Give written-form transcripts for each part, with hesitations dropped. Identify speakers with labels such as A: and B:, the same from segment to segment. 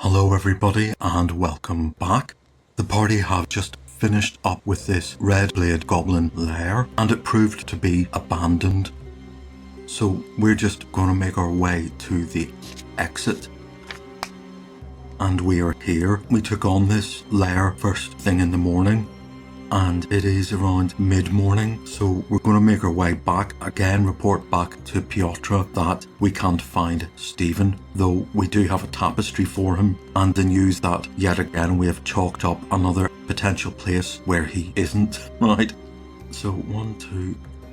A: Hello everybody and welcome back. The party have just finished up with this red blade goblin lair and it proved to be abandoned. So we're just going to make our way to the exit. And we are here. We took on this lair first thing in the morning and it is around mid-morning, so we're going to make our way back again, report back to Piotr that we can't find Stephen, though we do have a tapestry for him, and the news that yet again we have chalked up another potential place where he isn't, right? So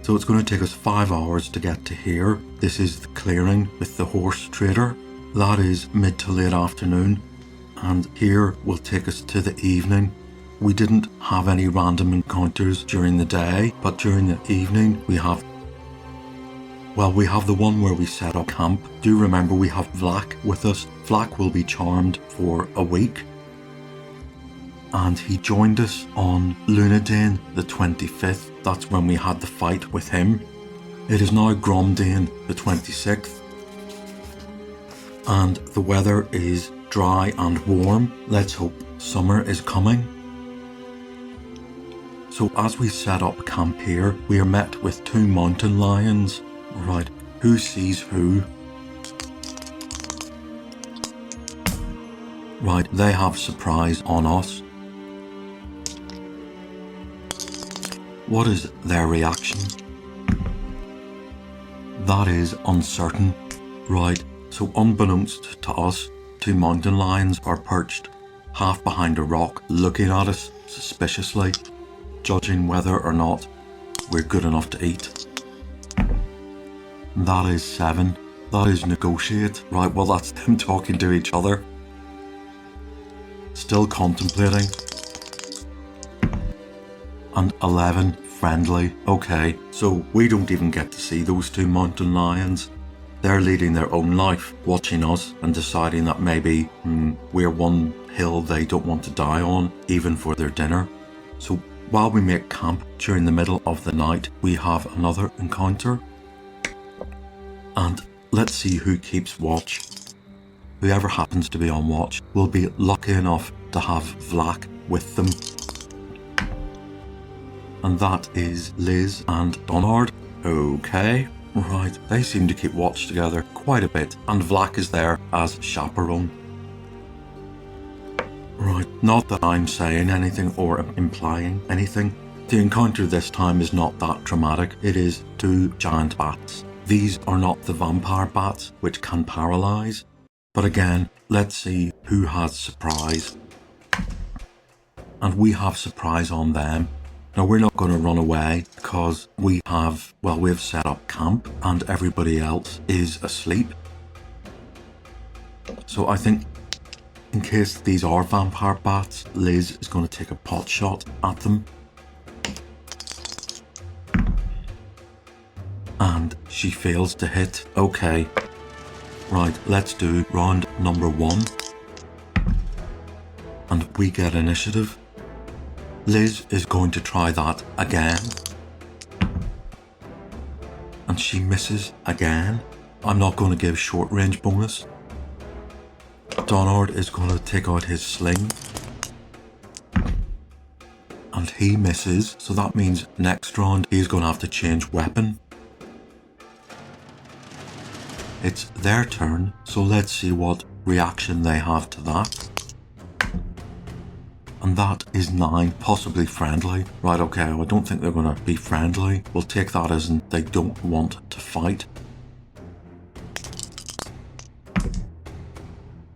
A: so it's going to take us 5 hours to get to here. This is the clearing with the horse trader. That is mid to late afternoon, and here will take us to the evening. We didn't have any random encounters during the day, but during the evening we have the one where we set up camp. Do remember we have Vlak with us. Vlak will be charmed for a week. And he joined us on Lunadane the 25th. That's when we had the fight with him. It is now Gromdane the 26th. And the weather is dry and warm. Let's hope summer is coming. So as we set up camp here, we are met with 2 mountain lions. Right, who sees who? Right, they have surprise on us. What is their reaction? That is uncertain. Right, so unbeknownst to us, 2 mountain lions are perched half behind a rock, looking at us suspiciously, judging whether or not we're good enough to eat. That is 7. That is negotiate. Right, well that's them talking to each other. Still contemplating. And 11, friendly. Okay, so we don't even get to see those 2 mountain lions. They're leading their own life, watching us and deciding that maybe we're one hill they don't want to die on, even for their dinner. So while we make camp during the middle of the night, we have another encounter. And let's see who keeps watch. Whoever happens to be on watch will be lucky enough to have Vlak with them. And that is Liz and Donard. Okay, right, they seem to keep watch together quite a bit, and Vlak is there as chaperone. Right, not that I'm saying anything or implying anything. The encounter this time is not that dramatic. It is 2 giant bats. These are not the vampire bats, which can paralyze. But again, let's see who has surprise. And we have surprise on them. Now we're not going to run away because we've set up camp and everybody else is asleep. So I think, in case these are vampire bats, Liz is going to take a pot shot at them. And she fails to hit. Okay. Right, let's do round number 1. And we get initiative. Liz is going to try that again. And she misses again. I'm not going to give short range bonus. Donard is going to take out his sling. And he misses, so that means next round he's going to have to change weapon. It's their turn, so let's see what reaction they have to that. And that is 9, possibly friendly. Right, okay, I don't think they're going to be friendly. We'll take that as in they don't want to fight.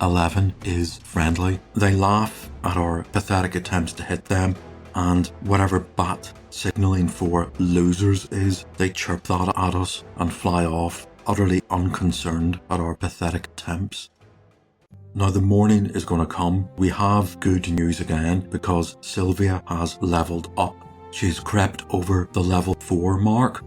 A: 11 is friendly. They laugh at our pathetic attempts to hit them, and whatever bat signalling for losers is, they chirp that at us and fly off, utterly unconcerned at our pathetic attempts. Now the morning is going to come. We have good news again because Sylvia has leveled up. She's crept over the level 4 mark.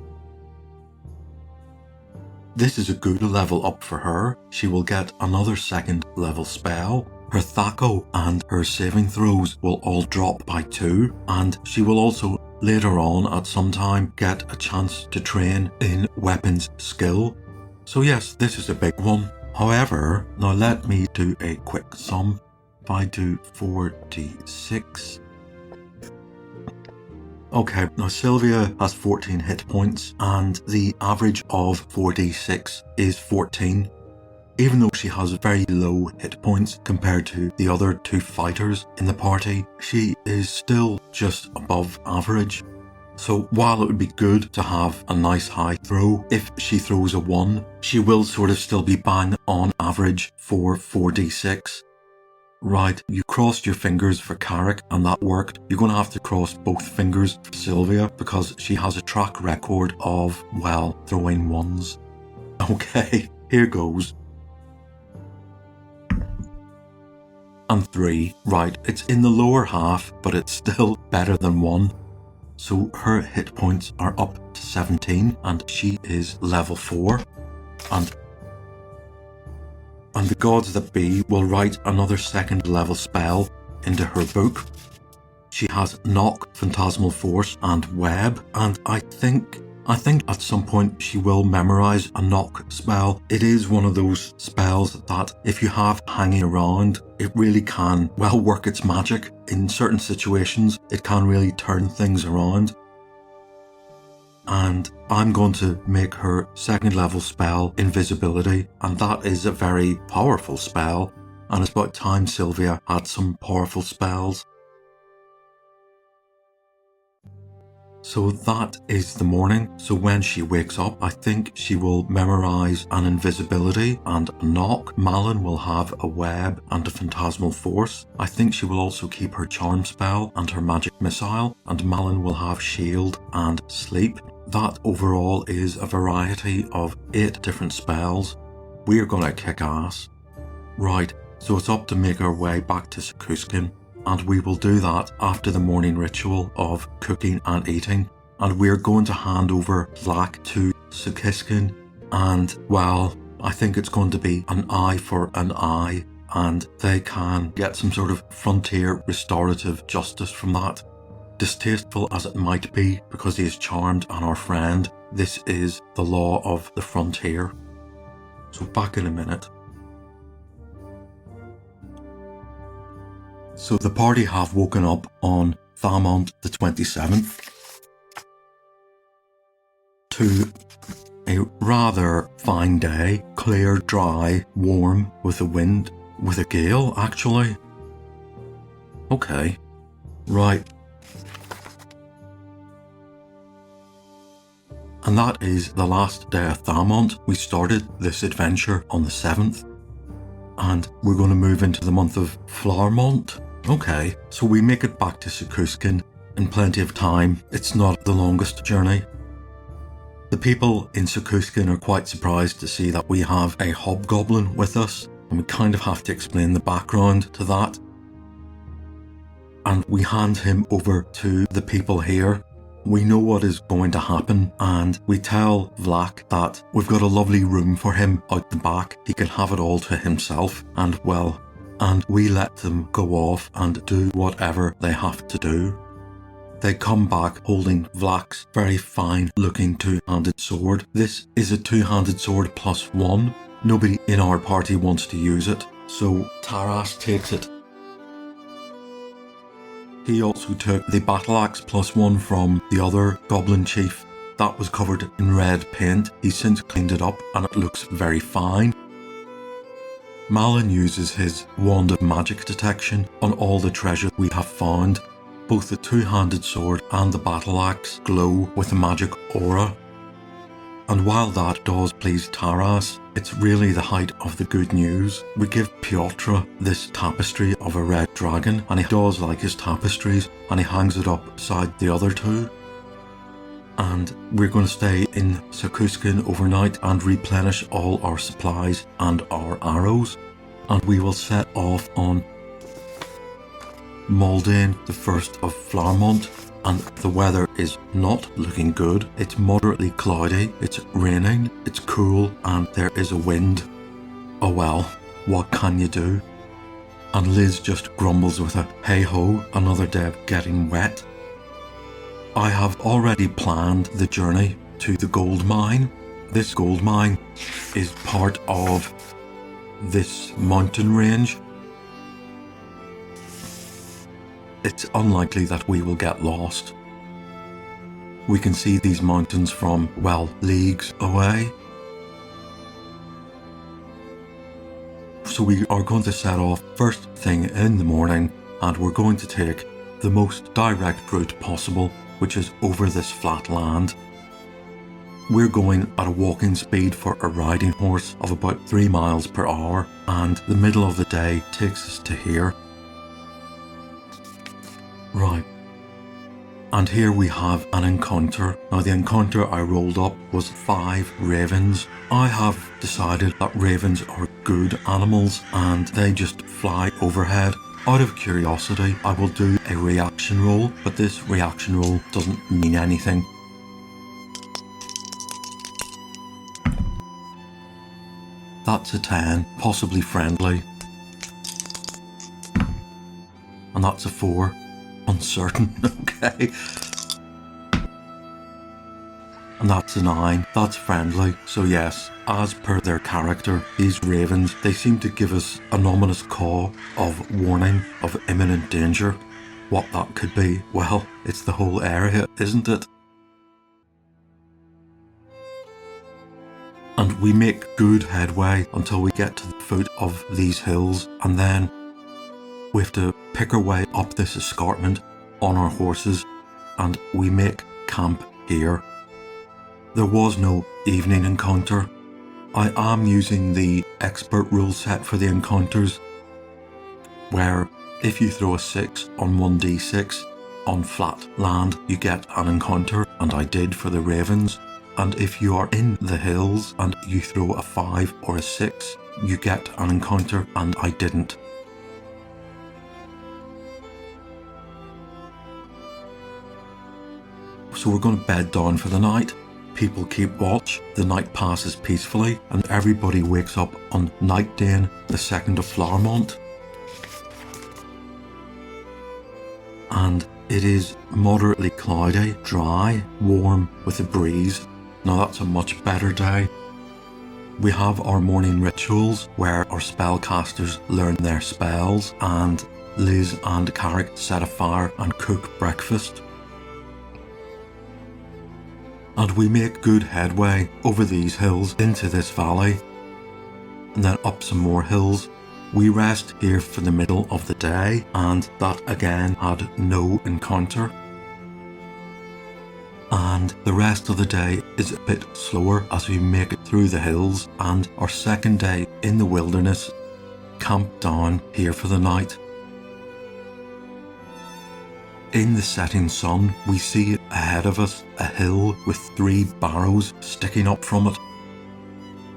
A: This is a good level up for her. She will get another 2nd level spell. Her Thaco and her saving throws will all drop by 2, and she will also later on at some time get a chance to train in weapons skill. So yes, this is a big one. However, now let me do a quick sum. If I do 4d6. Okay, now Sylvia has 14 hit points and the average of 4d6 is 14. Even though she has very low hit points compared to the other two fighters in the party, she is still just above average. So while it would be good to have a nice high throw, if she throws a 1, she will sort of still be bang on average for 4d6. Right, you crossed your fingers for Carrick and that worked. You're going to have to cross both fingers for Sylvia because she has a track record of, well, throwing 1s. Okay, here goes. And 3, right, it's in the lower half, but it's still better than 1. So her hit points are up to 17 and she is level 4. And the gods that be will write another second level spell into her book. She has Knock, Phantasmal Force and Web, and I think at some point she will memorize a Knock spell. It is one of those spells that if you have hanging around, it really can, well, work its magic. In certain situations, it can really turn things around. And I'm going to make her second level spell Invisibility, and that is a very powerful spell, and it's about time Sylvia had some powerful spells. So that is the morning. So when she wakes up, I think she will memorize an Invisibility and a Knock. Malin will have a Web and a Phantasmal Force. I think she will also keep her Charm spell and her Magic Missile, and Malin will have Shield and Sleep. That overall is a variety of 8 different spells. We are going to kick ass. Right, so it's up to make our way back to Cuskin, and we will do that after the morning ritual of cooking and eating. And we're going to hand over Vlak to Cuskin, and well, I think it's going to be an eye for an eye, and they can get some sort of frontier restorative justice from that. Distasteful as it might be, because he is charmed and our friend, this is the law of the frontier. So back in a minute. So the party have woken up on Thamont the 27th to a rather fine day, clear, dry, warm, with a wind, with a gale actually. Okay, right. And that is the last day of Thamont. We started this adventure on the 7th. And we're going to move into the month of Flowermont. Okay, so we make it back to Cuskin in plenty of time. It's not the longest journey. The people in Cuskin are quite surprised to see that we have a hobgoblin with us. And we kind of have to explain the background to that. And we hand him over to the people here. We know what is going to happen, and we tell Vlak that we've got a lovely room for him out the back. He can have it all to himself, and well, and we let them go off and do whatever they have to do. They come back holding Vlak's very fine looking two-handed sword. This is a two-handed sword +1. Nobody in our party wants to use it, so Taras takes it. He also took the battle axe +1 from the other goblin chief. That was covered in red paint. He's since cleaned it up and it looks very fine. Malin uses his wand of magic detection on all the treasure we have found. Both the two-handed sword and the battle axe glow with a magic aura. And while that does please Taras, it's really the height of the good news. We give Piotr this tapestry of a red dragon, and he does like his tapestries, and he hangs it up beside the other two. And we're going to stay in Cuskin overnight and replenish all our supplies and our arrows. And we will set off on Moldane, the 1st of Flowermont. And the weather is not looking good. It's moderately cloudy, it's raining, it's cool, and there is a wind. Oh well, what can you do? And Liz just grumbles with a hey ho, another day of getting wet. I have already planned the journey to the gold mine. This gold mine is part of this mountain range, it's unlikely that we will get lost. We can see these mountains from, well, leagues away. So we are going to set off first thing in the morning, and we're going to take the most direct route possible, which is over this flat land. We're going at a walking speed for a riding horse of about 3 miles per hour, and the middle of the day takes us to here. Right. And here we have an encounter. Now the encounter I rolled up was 5 ravens. I have decided that ravens are good animals and they just fly overhead. Out of curiosity, I will do a reaction roll, but this reaction roll doesn't mean anything. That's a 10, possibly friendly. And that's a 4. Uncertain, okay. And that's a 9, that's friendly. So yes, as per their character, these ravens, they seem to give us an ominous caw of warning of imminent danger. What that could be, well, it's the whole area, isn't it? And we make good headway until we get to the foot of these hills, and then we have to pick our way up this escarpment on our horses, and we make camp here. There was no evening encounter. I am using the expert rule set for the encounters, where if you throw a 6 on 1d6 on flat land, you get an encounter, and I did for the ravens. And if you are in the hills and you throw a 5 or a 6, you get an encounter, and I didn't. So we're going to bed down for the night. People keep watch, the night passes peacefully, and everybody wakes up on Night Dane, the 2nd of Flowermont. And it is moderately cloudy, dry, warm with a breeze. Now that's a much better day. We have our morning rituals where our spellcasters learn their spells, and Liz and Carrick set a fire and cook breakfast. And we make good headway over these hills into this valley, and then up some more hills. We rest here for the middle of the day, and that again had no encounter. And the rest of the day is a bit slower as we make it through the hills, and our second day in the wilderness, camp down here for the night. In the setting sun, we see ahead of us a hill with 3 barrows sticking up from it.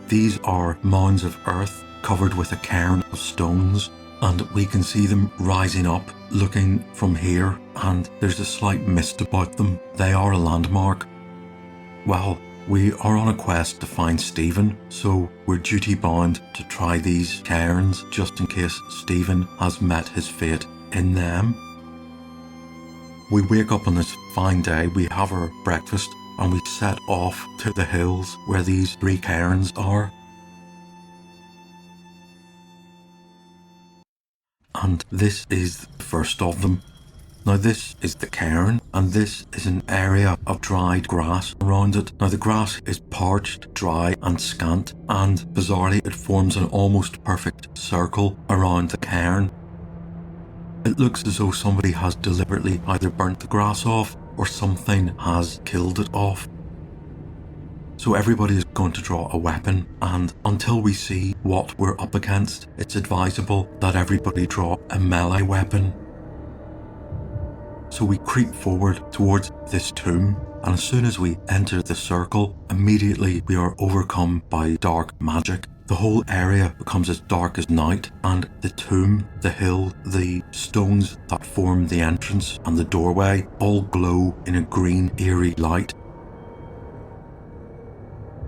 A: These are mounds of earth covered with a cairn of stones, and we can see them rising up looking from here, and there's a slight mist about them. They are a landmark. Well, we are on a quest to find Stephen, so we're duty bound to try these cairns just in case Stephen has met his fate in them. We wake up on this fine day, we have our breakfast, and we set off to the hills where these 3 cairns are. And this is the first of them. Now this is the cairn, and this is an area of dried grass around it. Now the grass is parched, dry and scant, and bizarrely it forms an almost perfect circle around the cairn. It looks as though somebody has deliberately either burnt the grass off or something has killed it off. So everybody is going to draw a weapon, and until we see what we're up against, it's advisable that everybody draw a melee weapon. So we creep forward towards this tomb, and as soon as we enter the circle, immediately we are overcome by dark magic. The whole area becomes as dark as night, and the tomb, the hill, the stones that form the entrance and the doorway all glow in a green, eerie light.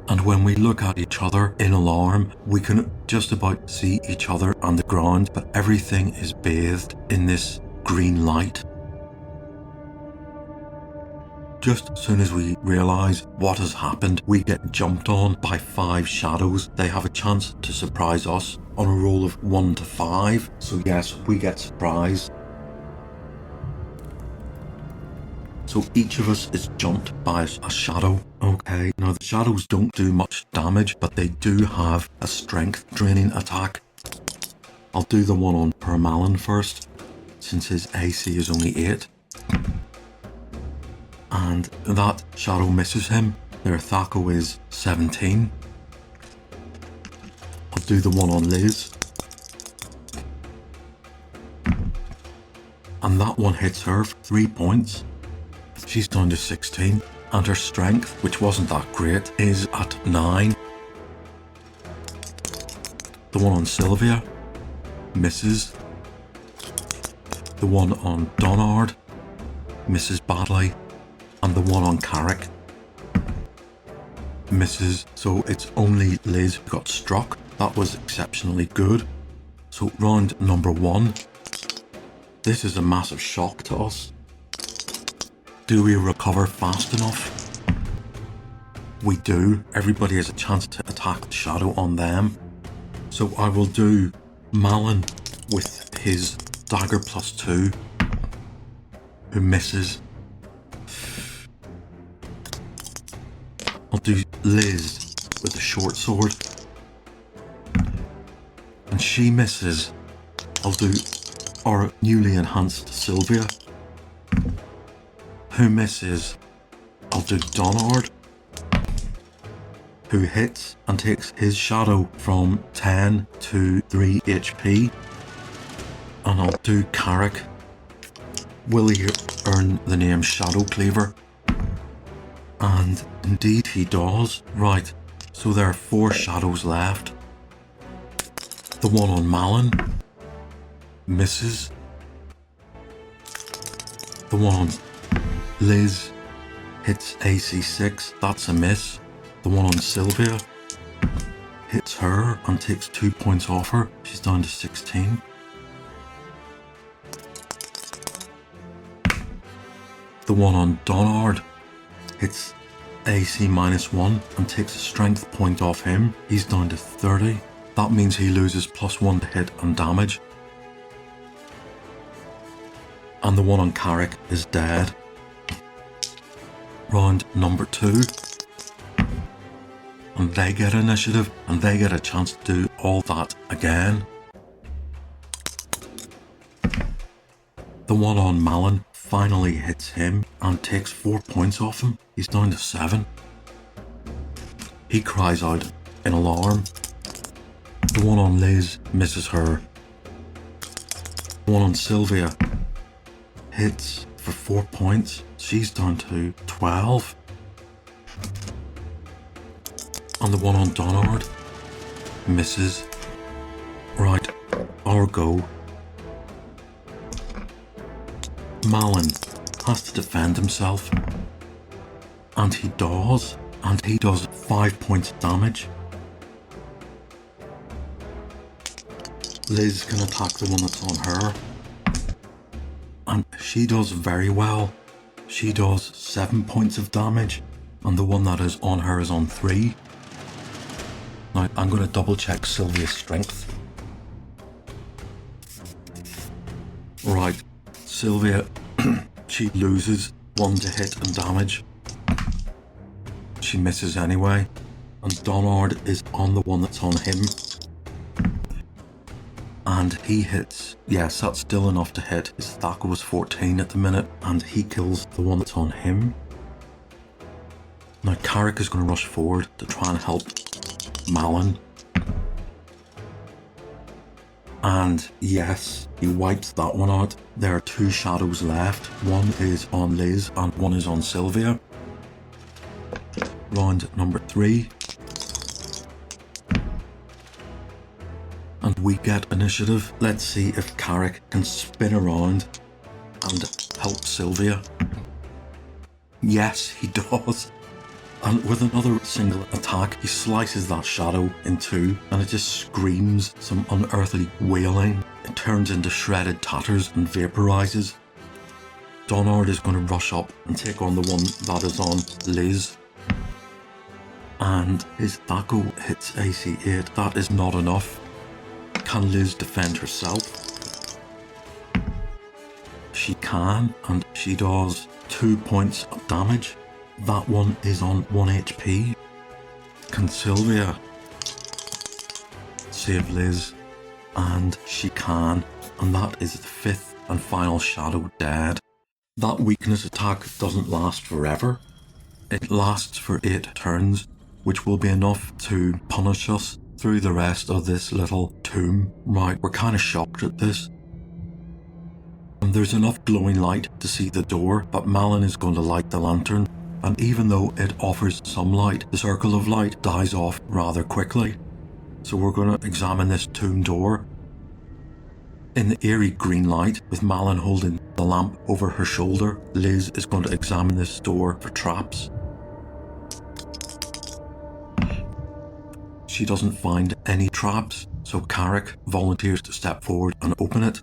A: And when we look at each other in alarm, we can just about see each other on the ground, but everything is bathed in this green light. just as soon as we realise what has happened, we get jumped on by 5 shadows. They have a chance to surprise us on a roll of 1 to 5. So yes, we get surprised. So each of us is jumped by a shadow. Okay, now the shadows don't do much damage, but they do have a strength draining attack. I'll do the one on Permalin first, since his AC is only 8. And that shadow misses him. Their Thaco is 17. I'll do the one on Liz. And that one hits her for 3 points. She's down to 16. And her strength, which wasn't that great, is at 9. The one on Sylvia misses. The one on Donard misses badly. And the one on Carrick misses. So it's only Liz who got struck. That was exceptionally good. So round number 1. This is a massive shock to us. Do we recover fast enough? We do. Everybody has a chance to attack the shadow on them. So I will do Malin with his dagger +2, who misses. I'll do Liz with the short sword, and she misses. I'll do our newly enhanced Sylvia, who misses. I'll do Donard, who hits and takes his shadow from 10 to 3 HP. And I'll do Carrick. Will he earn the name Shadow Cleaver? And indeed he does. Right, so there are 4 shadows left. The one on Malin misses. The one on Liz hits AC 6, that's a miss. The one on Sylvia hits her and takes 2 points off her. She's down to 16. The one on Donard hits AC -1 and takes a strength point off him. He's down to 30. That means he loses +1 to hit and damage. And the one on Carrick is dead. Round number 2. And they get initiative, and they get a chance to do all that again. The one on Malin finally hits him and takes 4 points off him. He's down to 7. He cries out in alarm. The one on Liz misses her. The one on Sylvia hits for 4 points. She's down to 12. And the one on Donard misses. Right, our go. Malin has to defend himself. And he does. And he does 5 points of damage. Liz can attack the one that's on her. And she does very well. She does 7 points of damage. And the one that is on her is on 3. Now, I'm going to double check Sylvia's strength. Right, Sylvia, she loses 1 to hit and damage. She misses anyway. And Donard is on the one that's on him. And he hits. Yes, that's still enough to hit. His Thaco was 14 at the minute. And he kills the one that's on him. Now, Carrick is going to rush forward to try and help Malin. And yes, he wipes that one out. There are 2 shadows left. One is on Liz and one is on Sylvia. Round number 3. And we get initiative. Let's see if Carrick can spin around and help Sylvia. Yes, he does. And with another single attack, he slices that shadow in 2, and it just screams some unearthly wailing. It turns into shredded tatters and vaporizes. Donard is going to rush up and take on the one that is on Liz. And his Thaco hits AC 8. That is not enough. Can Liz defend herself? She can, and she does 2 points of damage. That one is on 1 HP. Can Sylvia save Liz? And she can, and that is the 5th and final shadow dead. That weakness attack doesn't last forever. It lasts for 8 turns, which will be enough to punish us through the rest of this little tomb. Right, we're kind of shocked at this. And there's enough glowing light to see the door, but Malin is going to light the lantern, and even though it offers some light, the circle of light dies off rather quickly. So we're going to examine this tomb door. In the eerie green light, with Malin holding the lamp over her shoulder, Liz is going to examine this door for traps. She doesn't find any traps, so Carrick volunteers to step forward and open it.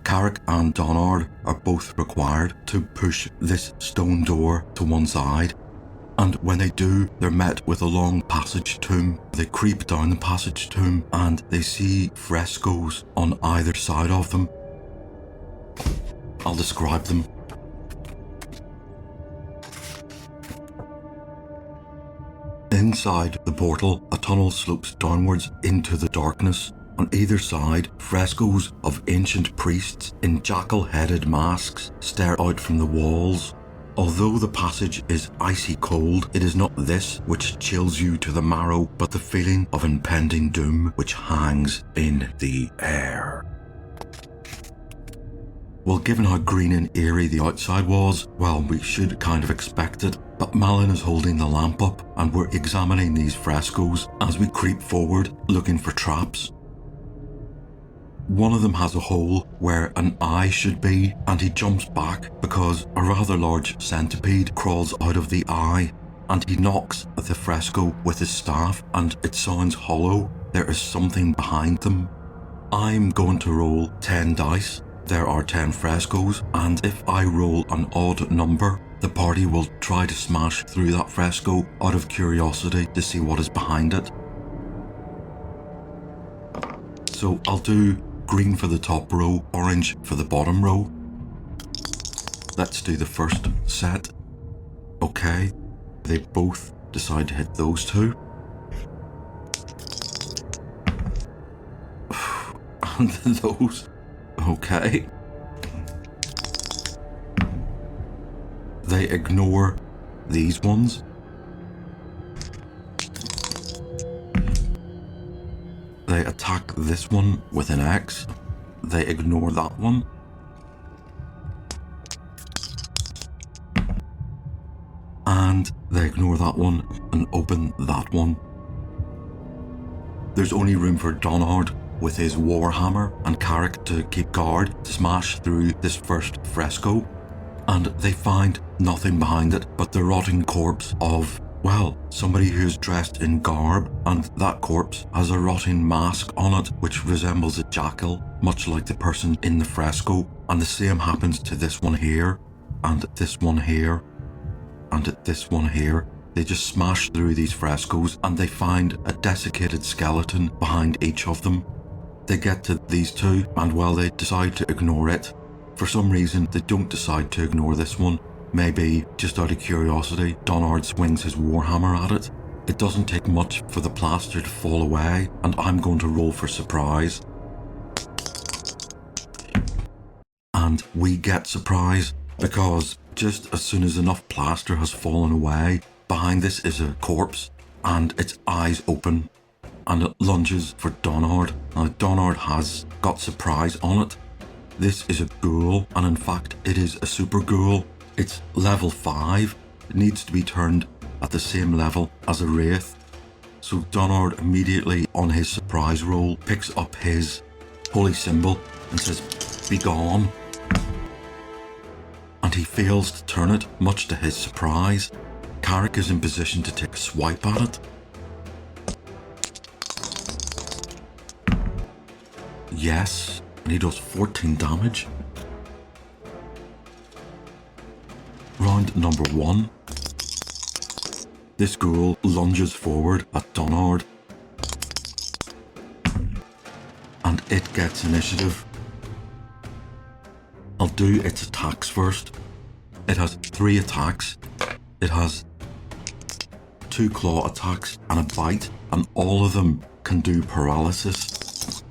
A: Carrick and Donard are both required to push this stone door to one side, and when they do, they're met with a long passage tomb. They creep down the passage tomb and they see frescoes on either side of them. I'll describe them. Inside the portal, a tunnel slopes downwards into the darkness. On either side, frescoes of ancient priests in jackal-headed masks stare out from the walls. Although the passage is icy cold, it is not this which chills you to the marrow, but the feeling of impending doom which hangs in the air. Well, given how green and eerie the outside was, well, we should kind of expect it. But Malin is holding the lamp up, and we're examining these frescoes as we creep forward, looking for traps. One of them has a hole where an eye should be, and he jumps back because a rather large centipede crawls out of the eye, and he knocks at the fresco with his staff, and it sounds hollow. There is something behind them. I'm going to roll 10 dice. There are 10 frescoes, and if I roll an odd number, the party will try to smash through that fresco out of curiosity to see what is behind it. So I'll do green for the top row, orange for the bottom row. Let's do the first set. Okay, they both decide to hit those two. And those, okay. They ignore these ones. They attack this one with an axe. They ignore that one. And they ignore that one and open that one. There's only room for Donard with his warhammer and Carrick to keep guard to smash through this first fresco. And they find nothing behind it but the rotting corpse of, well, somebody who's dressed in garb, and that corpse has a rotting mask on it which resembles a jackal, much like the person in the fresco. And the same happens to this one here, and this one here, and this one here. They just smash through these frescoes and they find a desiccated skeleton behind each of them. They get to these two, and well, they decide to ignore it. For some reason, they don't decide to ignore this one. Maybe just out of curiosity, Donard swings his warhammer at it. It doesn't take much for the plaster to fall away, and I'm going to roll for surprise. And we get surprise, because just as soon as enough plaster has fallen away, behind this is a corpse, and its eyes open, and it lunges for Donard. Now, Donard has got surprise on it. This is a ghoul, and in fact, it is a super ghoul. It's level 5. It needs to be turned at the same level as a wraith. So Donard immediately, on his surprise roll, picks up his holy symbol and says, "Be gone." And he fails to turn it, much to his surprise. Carrick is in position to take a swipe at it. Yes, and he does 14 damage. round number 1. This ghoul lunges forward at Donard, and it gets initiative. I'll do its attacks first. It has 3 attacks. It has 2 claw attacks and a bite, and all of them can do paralysis.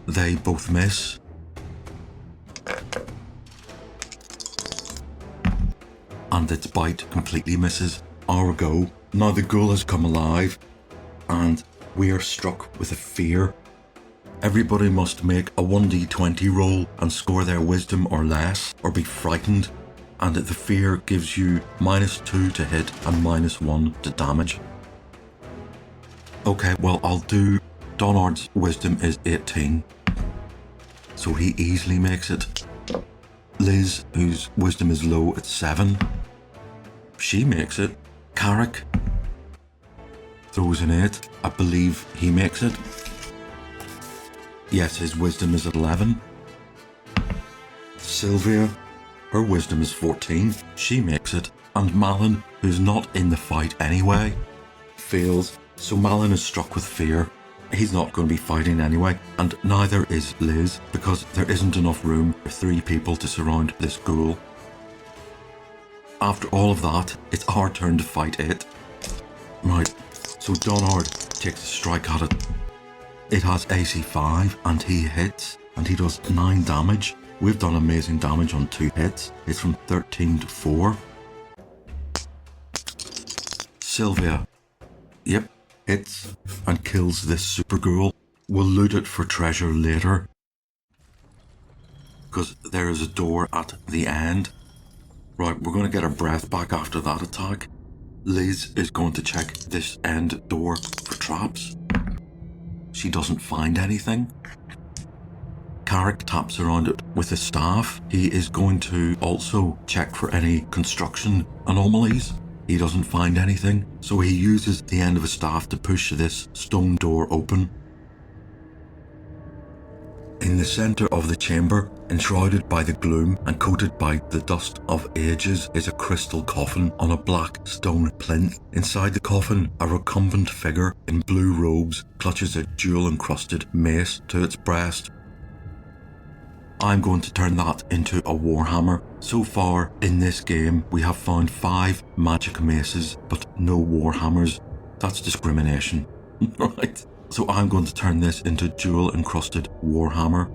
A: They both miss. And its bite completely misses. Our go. Now the ghoul has come alive, and we are struck with a fear. Everybody must make a 1d20 roll and score their wisdom or less, or be frightened. And the fear gives you -2 to hit and -1 to damage. Okay, well, I'll do... Donard's wisdom is 18, so he easily makes it. Liz, whose wisdom is low at 7, she makes it. Carrick throws an 8. I believe he makes it. Yes, his wisdom is at 11. Sylvia, her wisdom is 14. She makes it. And Malin, who's not in the fight anyway, fails. So Malin is struck with fear. He's not going to be fighting anyway, and neither is Liz, because there isn't enough room for 3 people to surround this ghoul. After all of that, it's our turn to fight it. Right, so Donard takes a strike at it. It has AC 5, and he hits, and he does 9 damage. We've done amazing damage on 2 hits. It's from 13 to 4. Sylvia. Yep. Hits and kills this super ghoul. We'll loot it for treasure later, because there is a door at the end. Right, we're going to get our breath back after that attack. Liz is going to check this end door for traps. She doesn't find anything. Carrick taps around it with his staff. He is going to also check for any construction anomalies. He doesn't find anything, so he uses the end of his staff to push this stone door open. In the centre of the chamber, enshrouded by the gloom and coated by the dust of ages, is a crystal coffin on a black stone plinth. Inside the coffin, a recumbent figure in blue robes clutches a jewel-encrusted mace to its breast. I'm going to turn that into a warhammer. So far in this game, we have found 5 magic maces, but no warhammers. That's discrimination. Right. So I'm going to turn this into jewel-encrusted warhammer.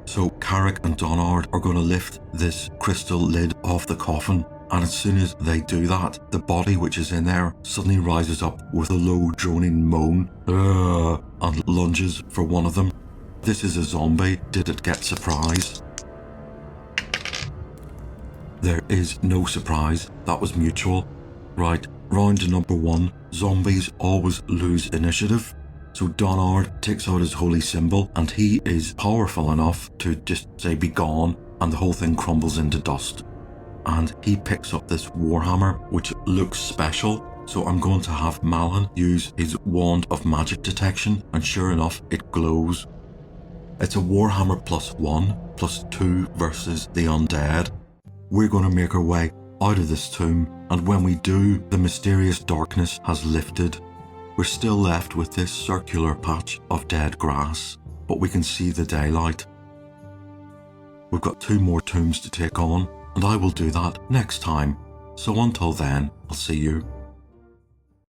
A: So Carrick and Donard are going to lift this crystal lid off the coffin, and as soon as they do that, the body which is in there suddenly rises up with a low droning moan and lunges for one of them. This is a zombie. Did it get surprise? There is no surprise. That was mutual. Right, round number 1. Zombies always lose initiative. So Donard takes out his holy symbol, and he is powerful enough to just say be gone, and the whole thing crumbles into dust. And he picks up this warhammer, which looks special. So I'm going to have Malin use his wand of magic detection, and sure enough, it glows. It's a warhammer +1, +2 versus the undead. We're going to make our way out of this tomb, and when we do, the mysterious darkness has lifted. We're still left with this circular patch of dead grass, but we can see the daylight. We've got 2 more tombs to take on, and I will do that next time. So until then, I'll see you